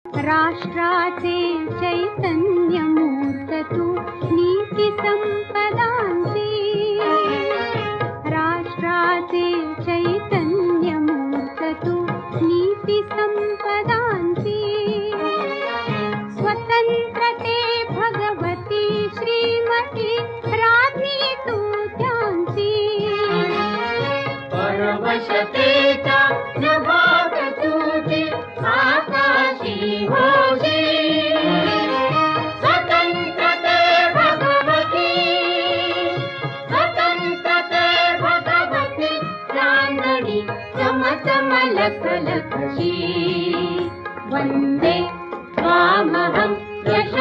राष्ट्राचे चैतन्य मूर्त तू नीती संपदांची, राष्ट्राचे चैतन्य मूर्त तू नीती संपदांची, स्वतंत्रते भगवती श्रीमती राज्ञी तू त्यांची, परवशतेचा प्रभात तुझे आकाशी होशी, स्वतंत्रते भगवती, स्वतंत्रते भगवती चांदणी चमचम लख लखशी, वंदे त्वामहं यश